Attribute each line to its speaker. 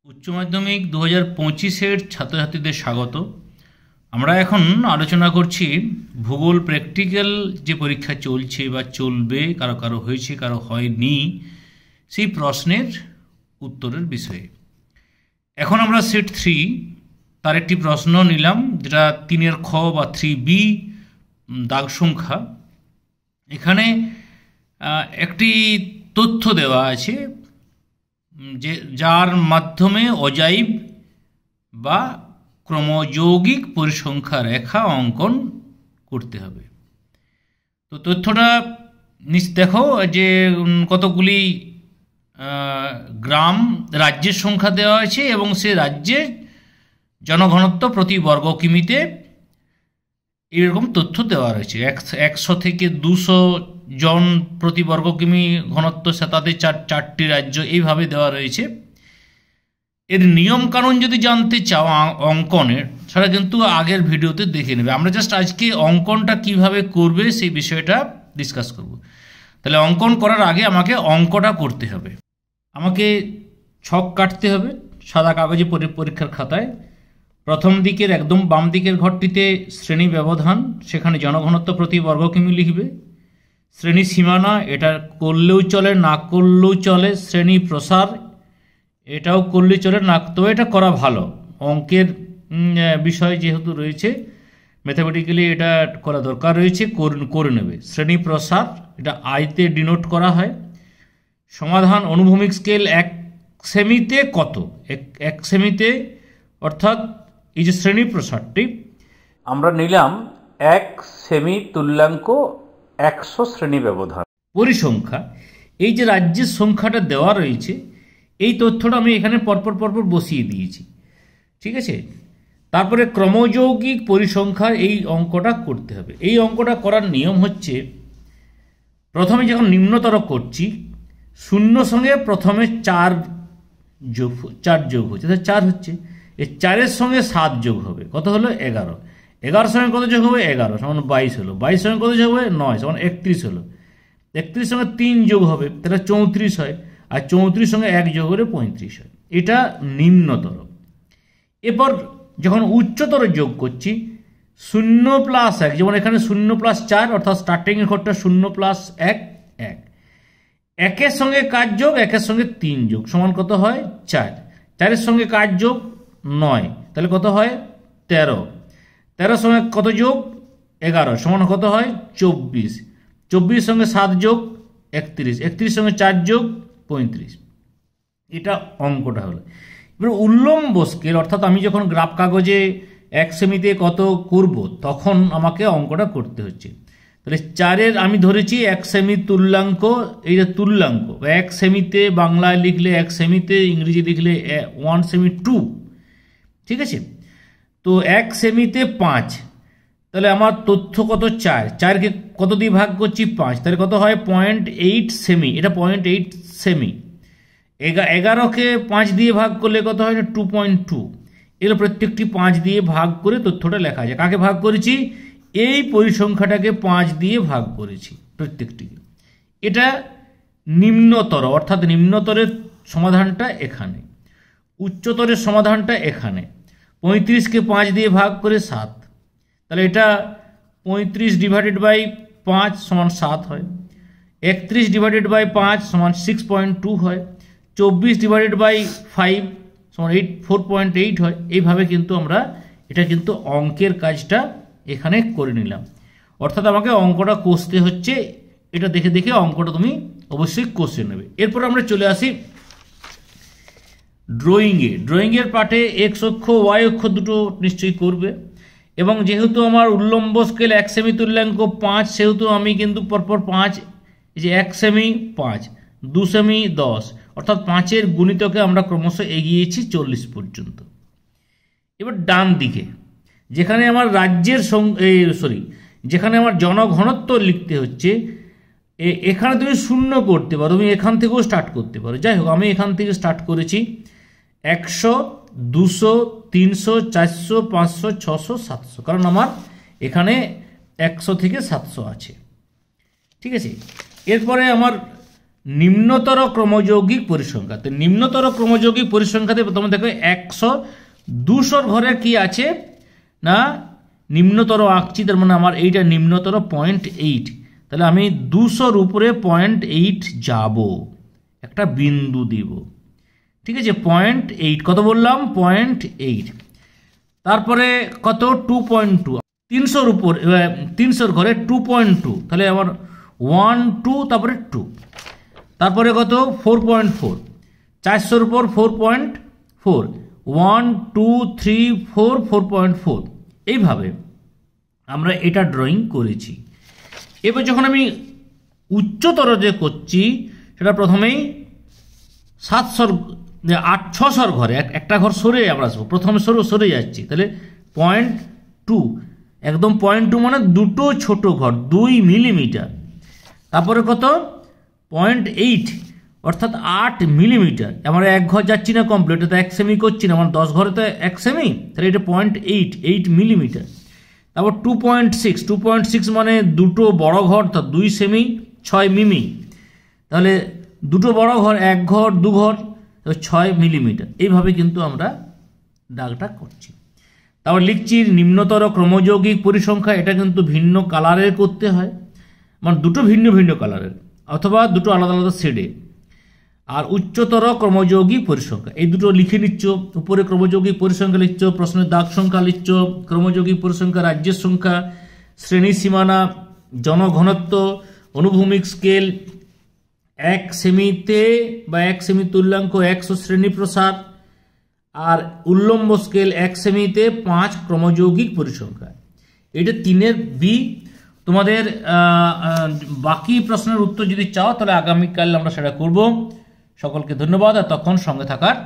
Speaker 1: উচ্চ মাধ্যমিক 2025-এর ছাত্রছাত্রীদের স্বাগত। আমরা এখন আলোচনা করছি ভূগোল প্র্যাকটিক্যাল যে পরীক্ষা চলছে বা চলবে, কারো কারো হয়েছে কারো হয়নি, সেই প্রশ্নের উত্তরের বিষয়ে। এখন আমরা সেট 3 তার একটি প্রশ্ন নিলাম, যেটা 3-এর খ বা 3B দাগ সংখ্যা। এখানে একটি তথ্য দেওয়া আছে যে যার মাধ্যমে অজাইব বা ক্রমযৌগিক পরিসংখ্যা রেখা অঙ্কন করতে হবে। তো তথ্যটা দেখো যে কতগুলি গ্রাম রাজ্যের সংখ্যা দেওয়া আছে এবং সে রাজ্যের জনঘনত্ব প্রতি বর্গ কিমিতে এরকম তথ্য দেওয়া রয়েছে। 100 থেকে 200 জন প্রতি বর্গ কিমি ঘনত্ব, তাতে চারটি রাজ্য এইভাবে দেওয়া রয়েছে। এর নিয়ম কানুন যদি জানতে চাও অঙ্কনের, সেটা কিন্তু আগের ভিডিওতে দেখে নেবে। আমরা জাস্ট আজকে অঙ্কনটা কিভাবে করবে সেই বিষয়টা ডিসকাস করব। তাহলে অঙ্কন করার আগে আমাকে অঙ্কটা করতে হবে। আমাকে ছক কাটতে হবে সাদা কাগজে পরীক্ষার খাতায়। প্রথম দিকের একদম বাম দিকের ঘরটিতে শ্রেণী ব্যবধান, সেখানে জনঘনত্ব প্রতি বর্গ কিমি লিখবে। শ্রেণী সীমানা, এটা করলেও চলে না করলেও চলে। শ্রেণী প্রসার, এটাও করলে চলে না, তবে এটা করা ভালো। অঙ্কের বিষয় যেহেতু রয়েছে, ম্যাথামেটিক্যালি এটা করা দরকার রয়েছে, করে নেবে। শ্রেণী প্রসার, এটা আইতে ডিনোট করা হয়। সমাধান, অনুভূমিক স্কেল 1 সেমিতে কত, 1 সেমিতে, অর্থাৎ এই যে শ্রেণী প্রসারটি আমরা নিলাম 1 সেমি তুল্যাঙ্ক 100 শ্রেণী ব্যবধান। পরিসংখ্যা, এই যে রাজ্যের সংখ্যাটা দেওয়া রয়েছে, এই তথ্যটা আমি এখানে পরপর বসিয়ে দিয়েছি, ঠিক আছে। তারপরে ক্রমযৌগিক পরিসংখ্যার এই অঙ্কটা করতে হবে। এই অঙ্কটা করার নিয়ম হচ্ছে, প্রথমে যখন নিম্নতর করছি, শূন্য সঙ্গে প্রথমে 4 যোগ হচ্ছে, 4 হচ্ছে, এই 4-এর সঙ্গে 7 যোগ হবে, কত হলো 11। 11 সঙ্গে কত যোগ হবে 11 সমান 22 হলো। 22 সঙ্গে কত যোগ হবে 9 সমান 31 হলো। 31 সঙ্গে 3 যোগ হবে, তাহলে 34 হয়। আর 34 সঙ্গে 1 যোগ হলে 35 হয়। এটা নিম্নতর। এরপর যখন উচ্চতর যোগ করছি, 0 + 1, যেমন এখানে 0 + 4, অর্থাৎ স্টার্টিংয়ের ঘরটা 0 + 1 1। 1-এর সঙ্গে কাজ যোগ, 1-এর সঙ্গে 3 যোগ সমান কত হয় 4। 4-এর সঙ্গে কাজ যোগ 9, তাহলে কত হয় 13। 13-এর সঙ্গে কত যোগ 11 সমান কত হয় 24। 24-এর সঙ্গে 7 যোগ 31। 31-এর সঙ্গে 4 যোগ 35। এটা অঙ্কটা হলো। এবার উল্লম্ব স্কেল, অর্থাৎ আমি যখন গ্রাফ কাগজে 1 সেমিতে কত করব, তখন আমাকে অঙ্কটা করতে হচ্ছে। তাহলে 4-এর আমি ধরেছি 1 সেমি তুল্যাঙ্ক, এইটা তুল্যাঙ্ক। 1 সেমিতে বাংলায় লিখলে 1 সেমিতে, ইংরেজি লিখলে 1 সেমি 2, ঠিক আছে। তো 1 সেমিতে 5, তাহলে আমার তথ্য কত 4। 4কে কত দিয়ে ভাগ করছি 5, তাহলে কত হয় 0.8 সেমি। এটা 0.8 সেমি। 11কে 5 দিয়ে ভাগ করলে কত হয় 2.2। এগুলো প্রত্যেকটি 5 দিয়ে ভাগ করে তথ্যটা লেখা যায়। কাকে ভাগ করেছি, এই পরিসংখ্যাটাকে 5 দিয়ে ভাগ করেছি প্রত্যেকটিকে। এটা নিম্নতর, অর্থাৎ নিম্নতরের সমাধানটা এখানে, উচ্চতরের সমাধানটা এখানে। 35কে 5 দিয়ে ভাগ করে 7, তাহলে এটা 35/5 সমান 7 হয়। 31/5 সমান 6.2 হয়। 24/5 সমান 4.8 হয়। এইভাবে কিন্তু আমরা এটা কিন্তু অঙ্কের কাজটা এখানে করে নিলাম। অর্থাৎ আমাকে অঙ্কটা কষতে হচ্ছে, এটা দেখে দেখে অঙ্কটা তুমি অবশ্যই কষে নেবে। এরপর আমরা চলে আসি ড্রয়িংয়ে। ড্রয়িংয়ের পার্টে এক্স অক্ষ ওয়াই অক্ষ দুটো নিশ্চয়ই করবে, এবং যেহেতু আমার উল্লম্ব স্কেল 1 সেমি তুল্যাঙ্ক 5, সেহেতু আমি কিন্তু পরপর 5, এই যে 1 সেমি 5, 2 সেমি 10, অর্থাৎ 5-এর গুণিতকে আমরা ক্রমশ এগিয়েছি 40 পর্যন্ত। এবার ডান দিকে যেখানে আমার রাজ্যের যেখানে আমার জনঘনত্ব লিখতে হচ্ছে, এখানে তুমি 0 করতে পারো, তুমি এখান থেকেও স্টার্ট করতে পারো। যাই হোক, আমি এখান থেকে স্টার্ট করেছি 100, 200, 300, 400, 500, 600, 700, কারণ আমার এখানে 100 থেকে 700 আছে, ঠিক আছে। এরপরে আমার নিম্নতর ক্রমযৌগিক পরিসংখ্যা। তো নিম্নতর ক্রমযৌগিক পরিসংখ্যাতে প্রথমে দেখো 100 200 ঘরে কি আছে না নিম্নতর আঁকছি, তার মানে আমার এইটা নিম্নতর 0.8, তাহলে আমি 200-র উপরে 0.8 যাব, একটা বিন্দু দিব, ঠিক আছে। 0.8 কত বললাম 0.8, তারপরে কত 2.2, 300-র উপর 300-র ঘরে 2.2, তাহলে আমার 1 2 তারপরে 2, তারপরে কত 4.4, 400-র উপর 4.4, 1 2 3 4 4.4, এইভাবে আমরা এটা ড্রয়িং করেছি। এবার যখন আমি উচ্চতর যে করছি সেটা প্রথমেই 600-র ঘরে একটা ঘর সরে আমরা আসবো, প্রথমে সরে যাচ্ছি, তাহলে 0.2, একদম 0.2 মানে দুটো ছোট ঘর 2 মিলিমিটার, তারপরে কত 0.8 অর্থাৎ 8 মিলিমিটার, আমরা এক ঘর যাচ্ছি না কমপ্লিট, এটা 1 সেমি করছি না, আমার 10 ঘরে তো 1 সেমি, তাহলে এটা 0.8 মিলিমিটার। তারপর 2.6 মানে দুটো বড় ঘর, তা 2 সেমি 6 মিমি, তাহলে দুটো বড় ঘর 1 ঘর 2 ঘর 6 মিলিমিটার, এইভাবে কিন্তু আমরা দাগটা করছি। তারপর লিখছি নিম্নতর ক্রমযৌগিক পরিসংখ্যা, এটা কিন্তু ভিন্ন কালারের করতে হয়, মানে দুটো ভিন্ন ভিন্ন কালারের অথবা দুটো আলাদা আলাদা শেডে। আর উচ্চতর ক্রমযৌগিক পরিসংখ্যা এই দুটো লিখে নিচ্ছ, উপরে ক্রমযৌগিক পরিসংখ্যা লিখছ, প্রশ্নের দাগ সংখ্যা লিখছ, ক্রমযৌগিক পরিসংখ্যা রাজ্যের সংখ্যা, শ্রেণী সীমানা, জনঘনত্ব, অনুভূমিক স্কেল 1 সেমিতে বা 1 সেমি তুল্যাঙ্ক 100 শ্রেণী প্রসার, আর উল্লম্ব স্কেল 1 সেমিতে 5 ক্রমযৌগিক পরিসংখ্যা। এটা 3-এর বি। তোমাদের বাকি প্রশ্নের উত্তর যদি চাও তাহলে আগামীকাল আমরা সেটা করব। সকলকে ধন্যবাদ, আর তখন সঙ্গে থাকার